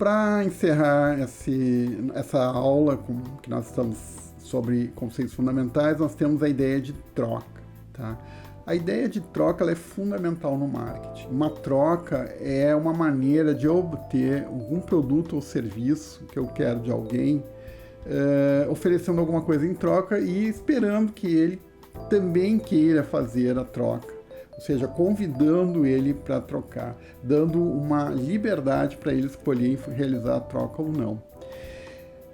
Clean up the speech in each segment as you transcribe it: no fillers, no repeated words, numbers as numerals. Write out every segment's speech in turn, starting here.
Para encerrar essa aula que nós estamos sobre conceitos fundamentais, nós temos a ideia de troca, tá? A ideia de troca ela é fundamental no marketing. Uma troca é uma maneira de eu obter algum produto ou serviço que eu quero de alguém, oferecendo alguma coisa em troca e esperando que ele também queira fazer a troca. Ou seja, convidando ele para trocar, dando uma liberdade para ele escolher realizar a troca ou não.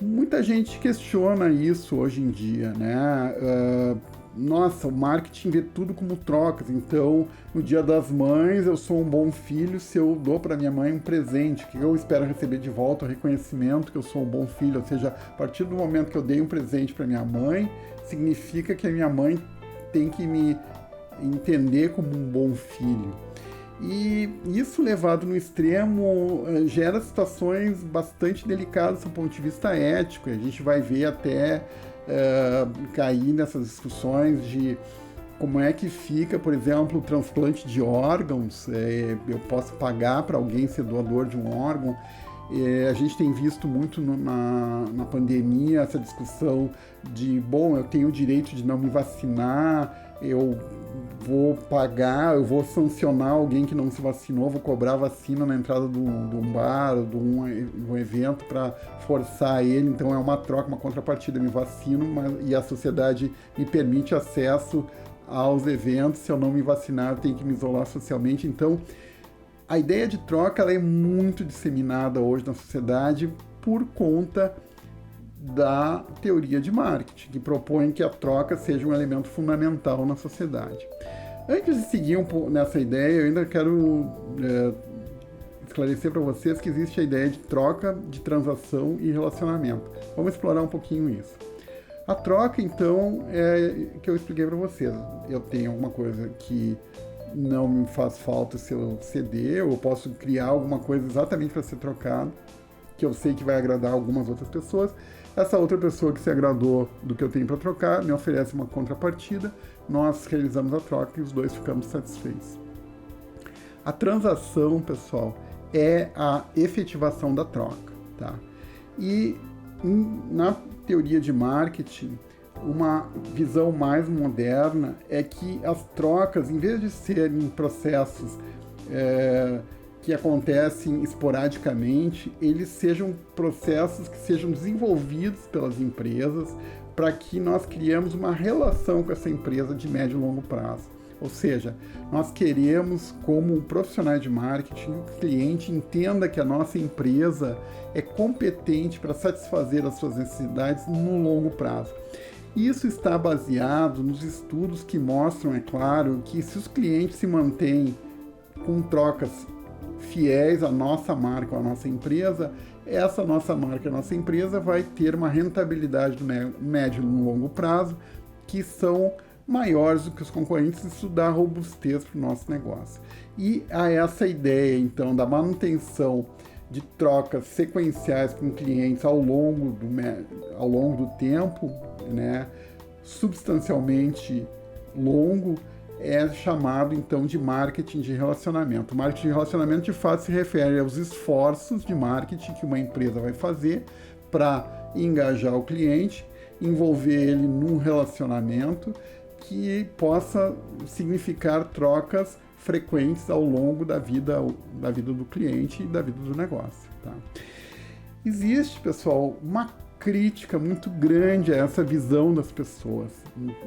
Muita gente questiona isso hoje em dia, né? Nossa, o marketing vê tudo como trocas, então no Dia das Mães eu sou um bom filho se eu dou para minha mãe um presente, que eu espero receber de volta o reconhecimento que eu sou um bom filho, ou seja, a partir do momento que eu dei um presente para minha mãe, significa que a minha mãe tem que me entender como um bom filho. E isso levado no extremo gera situações bastante delicadas do ponto de vista ético. A gente vai ver até cair nessas discussões de como é que fica, por exemplo, o transplante de órgãos. Eu posso pagar para alguém ser doador de um órgão. A gente tem visto muito na pandemia essa discussão de, bom, eu tenho o direito de não me vacinar, eu vou pagar, eu vou sancionar alguém que não se vacinou, vou cobrar vacina na entrada de um bar, de um evento para forçar ele. Então é uma troca, uma contrapartida, eu me vacino e a sociedade me permite acesso aos eventos. Se eu não me vacinar, eu tenho que me isolar socialmente. Então a ideia de troca ela é muito disseminada hoje na sociedade por conta da teoria de marketing, que propõe que a troca seja um elemento fundamental na sociedade. Antes de seguir nessa ideia, eu ainda quero esclarecer para vocês que existe a ideia de troca, de transação e relacionamento. Vamos explorar um pouquinho isso. A troca, então, é que eu expliquei para vocês. Eu tenho alguma coisa que não me faz falta se eu ceder, ou eu posso criar alguma coisa exatamente para ser trocado, que eu sei que vai agradar algumas outras pessoas. Essa outra pessoa que se agradou do que eu tenho para trocar me oferece uma contrapartida, nós realizamos a troca e os dois ficamos satisfeitos. A transação, pessoal, é a efetivação da troca, tá? E na teoria de marketing, uma visão mais moderna é que as trocas, em vez de serem processos que acontecem esporadicamente, eles sejam processos que sejam desenvolvidos pelas empresas para que nós criemos uma relação com essa empresa de médio e longo prazo. Ou seja, nós queremos, como profissionais de marketing, que o cliente entenda que a nossa empresa é competente para satisfazer as suas necessidades no longo prazo. Isso está baseado nos estudos que mostram, é claro, que se os clientes se mantêm com trocas fiéis à nossa marca, à nossa empresa, essa nossa marca, a nossa empresa vai ter uma rentabilidade no médio e no longo prazo que são maiores do que os concorrentes. Isso dá robustez para o nosso negócio. E a essa ideia, então, da manutenção de trocas sequenciais com clientes ao longo do tempo, né, substancialmente longo, é chamado então de marketing de relacionamento. O marketing de relacionamento de fato se refere aos esforços de marketing que uma empresa vai fazer para engajar o cliente, envolver ele num relacionamento que possa significar trocas frequentes ao longo da vida do cliente e da vida do negócio, tá? Existe, pessoal, uma crítica muito grande a essa visão das pessoas,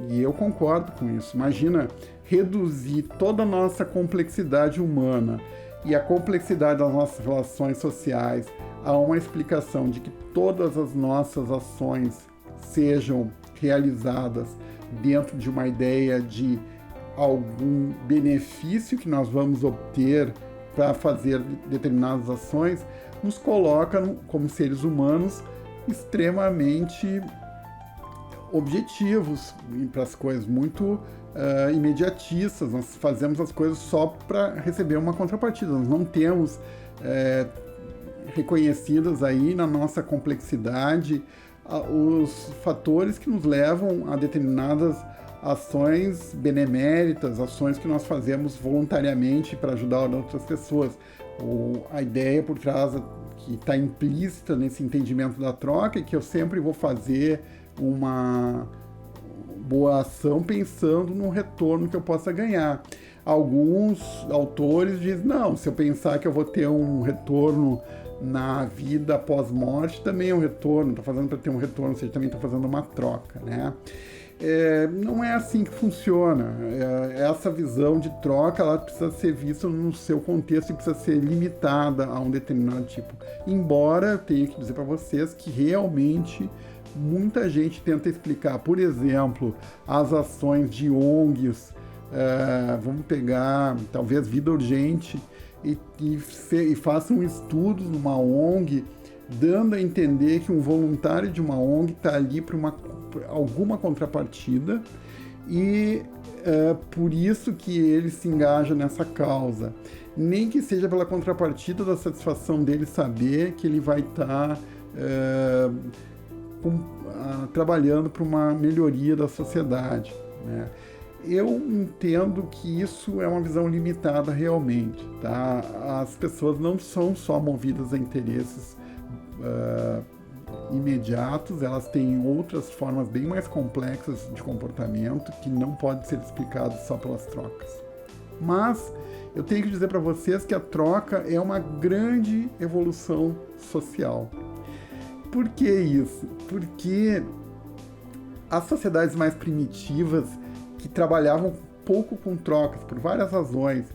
e eu concordo com isso. Imagina reduzir toda a nossa complexidade humana e a complexidade das nossas relações sociais a uma explicação de que todas as nossas ações sejam realizadas dentro de uma ideia de algum benefício que nós vamos obter para fazer determinadas ações, nos coloca como seres humanos extremamente objetivos para as coisas, muito imediatistas. Nós fazemos as coisas só para receber uma contrapartida. Nós não temos reconhecidas aí na nossa complexidade os fatores que nos levam a determinadas ações beneméritas, ações que nós fazemos voluntariamente para ajudar outras pessoas. A ideia por trás que está implícita nesse entendimento da troca é que eu sempre vou fazer uma boa ação pensando no retorno que eu possa ganhar. Alguns autores dizem, não, se eu pensar que eu vou ter um retorno na vida após morte, também é um retorno, estou fazendo para ter um retorno, ou seja, também estou fazendo uma troca, né? Não é assim que funciona. Essa visão de troca, ela precisa ser vista no seu contexto e precisa ser limitada a um determinado tipo. Embora eu tenha que dizer para vocês que realmente muita gente tenta explicar, por exemplo, as ações de ONGs, vamos pegar talvez Vida Urgente e façam estudos numa ONG, dando a entender que um voluntário de uma ONG está ali por alguma contrapartida e por isso que ele se engaja nessa causa. Nem que seja pela contrapartida da satisfação dele saber que ele vai estar trabalhando para uma melhoria da sociedade, né? Eu entendo que isso é uma visão limitada realmente, tá? As pessoas não são só movidas a interesses imediatos, elas têm outras formas bem mais complexas de comportamento que não podem ser explicadas só pelas trocas. Mas eu tenho que dizer para vocês que a troca é uma grande evolução social. Por que isso? Porque as sociedades mais primitivas que trabalhavam pouco com trocas, por várias razões,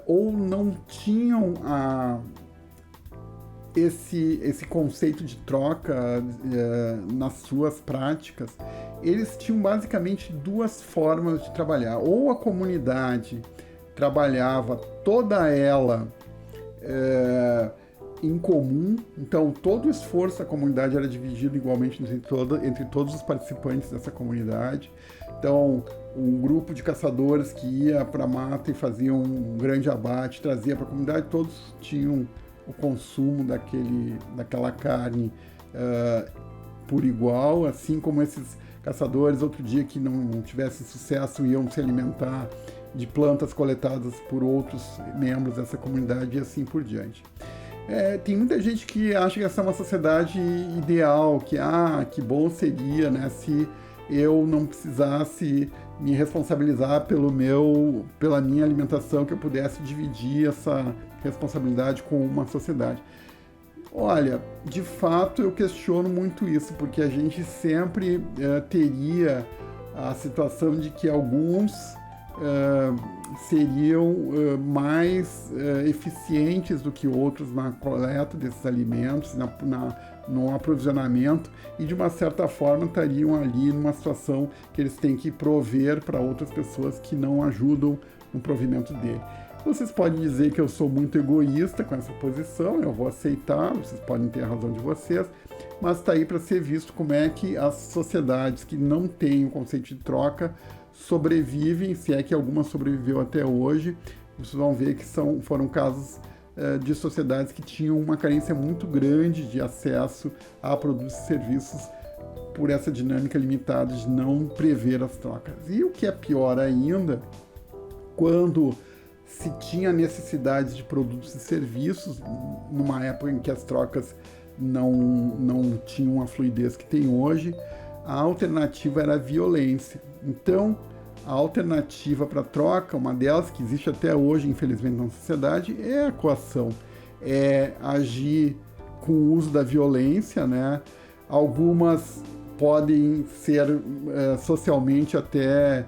ou não tinham esse conceito de troca nas suas práticas, eles tinham basicamente duas formas de trabalhar. Ou a comunidade trabalhava toda ela em comum, então todo o esforço da comunidade era dividido igualmente entre todos os participantes dessa comunidade. Então, um grupo de caçadores que ia para a mata e fazia um grande abate, trazia para a comunidade, todos tinham o consumo daquela carne por igual, assim como esses caçadores, outro dia que não tivessem sucesso, iam se alimentar de plantas coletadas por outros membros dessa comunidade e assim por diante. Tem muita gente que acha que essa é uma sociedade ideal, que bom seria, né, se eu não precisasse me responsabilizar pela minha alimentação, que eu pudesse dividir essa responsabilidade com uma sociedade. Olha, de fato eu questiono muito isso, porque a gente sempre teria a situação de que alguns seriam mais eficientes do que outros na coleta desses alimentos, no aprovisionamento, e de uma certa forma estariam ali numa situação que eles têm que prover para outras pessoas que não ajudam no provimento dele. Vocês podem dizer que eu sou muito egoísta com essa posição, eu vou aceitar, vocês podem ter a razão de vocês, mas está aí para ser visto como é que as sociedades que não têm o conceito de troca sobrevivem, se é que alguma sobreviveu até hoje. Vocês vão ver que foram casos de sociedades que tinham uma carência muito grande de acesso a produtos e serviços por essa dinâmica limitada de não prever as trocas. E o que é pior ainda, quando se tinha necessidade de produtos e serviços, numa época em que as trocas não tinham a fluidez que tem hoje, a alternativa era a violência. Então, a alternativa para a troca, uma delas que existe até hoje, infelizmente, na sociedade, é a coação. É agir com o uso da violência, né? Algumas podem ser socialmente até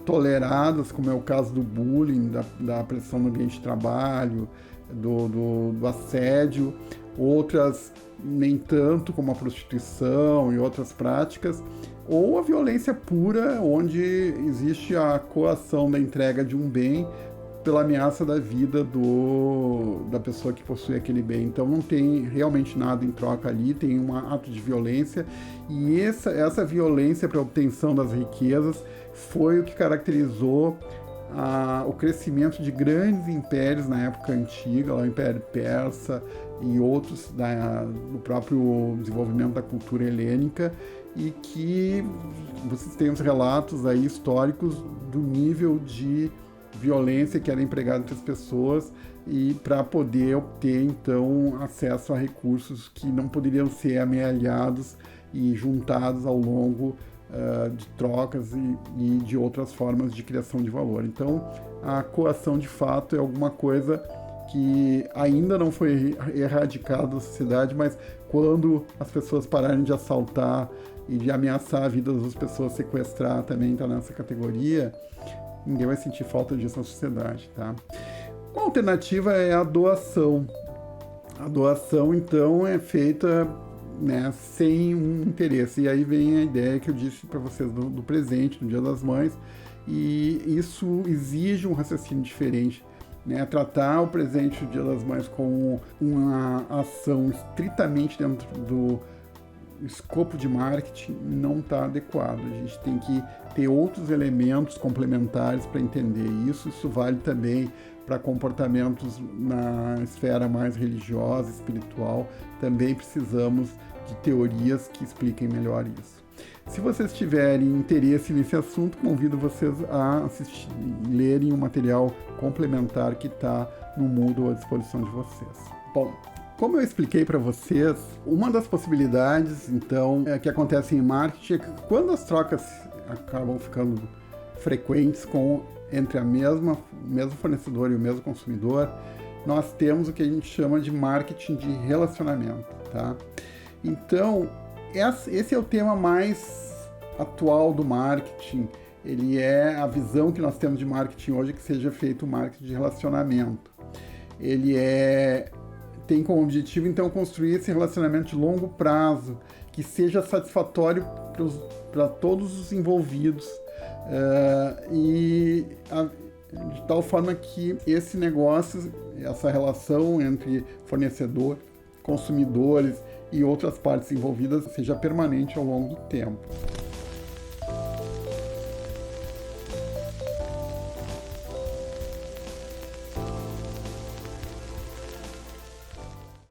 toleradas, como é o caso do bullying, da pressão no ambiente de trabalho, do assédio. Outras nem tanto, como a prostituição e outras práticas, ou a violência pura, onde existe a coação da entrega de um bem pela ameaça da vida da pessoa que possui aquele bem. Então não tem realmente nada em troca ali, tem um ato de violência, e essa violência para a obtenção das riquezas foi o que caracterizou o crescimento de grandes impérios na época antiga, o Império Persa e outros do próprio desenvolvimento da cultura helênica, e que vocês têm os relatos aí históricos do nível de violência que era empregada entre as pessoas e para poder obter, então, acesso a recursos que não poderiam ser amealhados e juntados ao longo de trocas e de outras formas de criação de valor. Então, a coação, de fato, é alguma coisa que ainda não foi erradicada da sociedade, mas quando as pessoas pararem de assaltar e de ameaçar a vida das pessoas, sequestrar também está nessa categoria, ninguém vai sentir falta disso na sociedade, tá? Uma alternativa é a doação. A doação, então, é feita, né, sem um interesse. E aí vem a ideia que eu disse para vocês do presente, no Dia das Mães, e isso exige um raciocínio diferente. Né, tratar o presente do Dia das Mães como uma ação estritamente dentro do escopo de marketing não está adequado. A gente tem que ter outros elementos complementares para entender isso. Isso vale também para comportamentos na esfera mais religiosa, espiritual. Também precisamos de teorias que expliquem melhor isso. Se vocês tiverem interesse nesse assunto, convido vocês a lerem o material complementar que está no Moodle à disposição de vocês. Bom, como eu expliquei para vocês, uma das possibilidades, então, que acontece em marketing é que quando as trocas acabam ficando frequentes entre o mesmo fornecedor e o mesmo consumidor, nós temos o que a gente chama de marketing de relacionamento, tá? Então, esse é o tema mais atual do marketing. Ele é a visão que nós temos de marketing hoje, que seja feito marketing de relacionamento. Ele tem como objetivo, então, construir esse relacionamento de longo prazo, que seja satisfatório para todos os envolvidos, de tal forma que esse negócio, essa relação entre fornecedor, consumidores e outras partes envolvidas seja permanente ao longo do tempo.